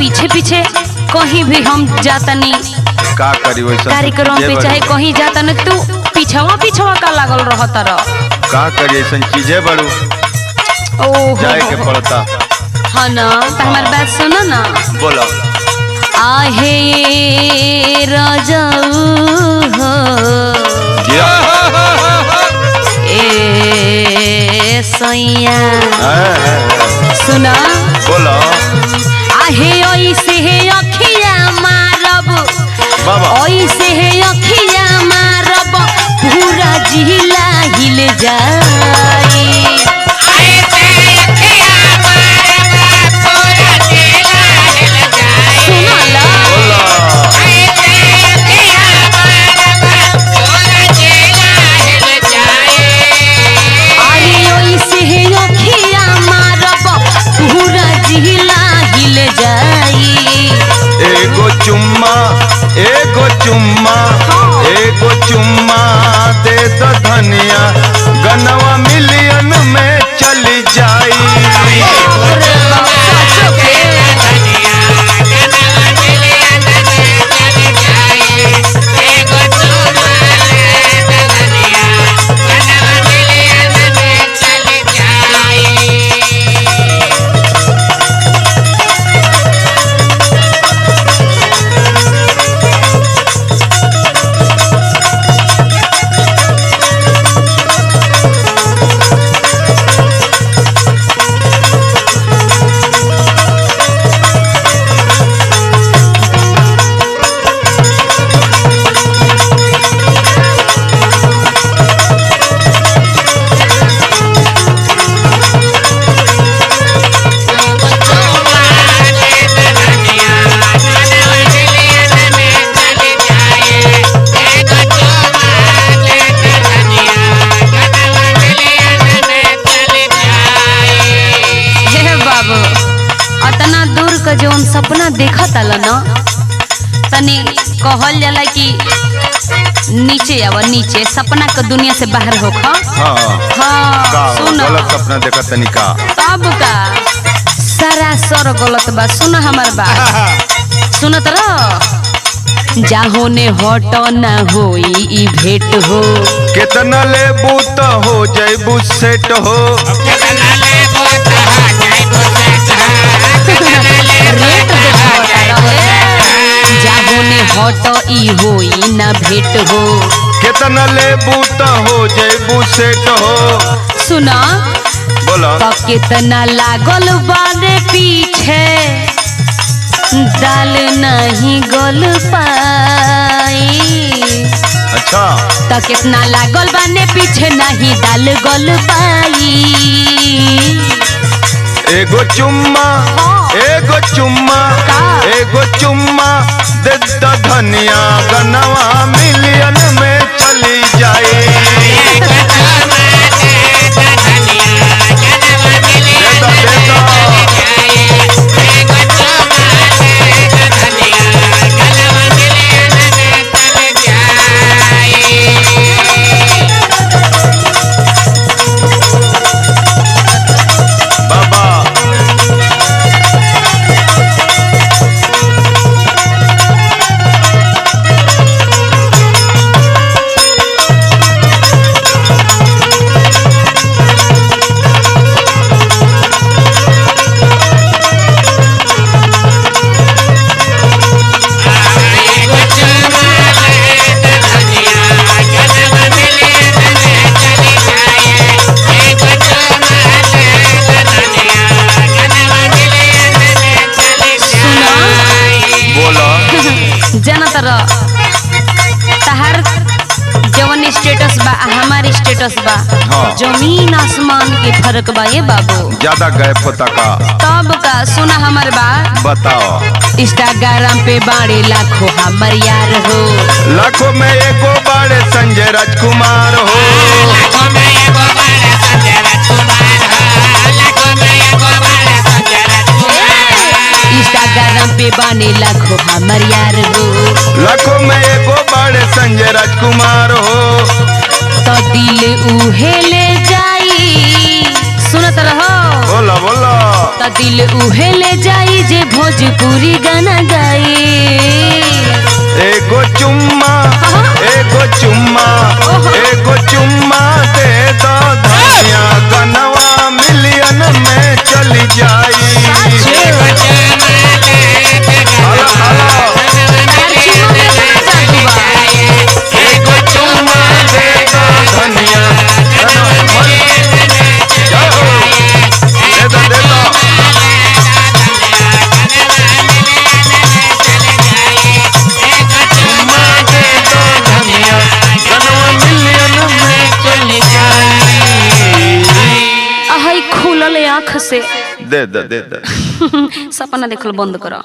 पीछे पीछे कहीं भी हम जातनी का करी वैसा कार्यक्रम पे चाहे कहीं जाता न तू पीछवा पीछवा का लागल रहता का करी ऐसा चीजें बड़ू जाए के पड़ता। हाँ ना तो हमारी बात सुनो ना। बोलो। आहे राजाऊ हो ए सैया सुना। बोलो। आहे ऐसे है अखिया मारब ऐसे है अखिया मारब पूरा जिला हिल जाए। एगो चुम्मा दे तो धनिया गनवा मिलियन में चली जाई। जौन सपना देखा ताला ना तनी कहल जाला कि नीचे आवा नीचे सपना के दुनिया से बाहर होखा। हाँ सुन गलत सपना देखा तनी का तब का सरासर गलत बा। सुन हमार बात सुनत रह जाहो ने हट ना होई ई भेंट हो कितना लेबू तो हो जैबू सेट हो जाहो ने हट ई होई ना भेंट हो कितना लेबू तो हो जैबू सेट हो। सुना बोला तो कितना लागल बाने पीछे दाल नहीं गल पाई। अच्छा तो कितना लागल बाने पीछे नहीं दाल गल पाई। एगो चुम्मा एगो चुम्मा दे तो धनिया गनवा मिलियन में चली जाए। तहार जवन स्टेटस बा हमारे स्टेटस बा जमीन आसमान के फर्क बा ये बाबू। ज्यादा गैप होता का तब का सुना हमार बात बताओ। इंस्टाग्राम पे बाड़े लाखों हमर यार हो लाखों में एको बाड़े संजय राजकुमार हो। इंस्टाग्राम पे बाने लाखों हमर यार हो लाखों में एको बाड़े संजय राजकुमार हो। तो दिल उहे ले जाई सुनत रहो बोला बोला त दिल उहे ले जाई जे भोजपुरी गाना गाई। एगो चुम्मा दे दो धनिया गनवा मिलियन में चली जाई। एगो चुम्मा दे दो धनिया खुलल आँख से दे दे दे सपना देखल बंद करो।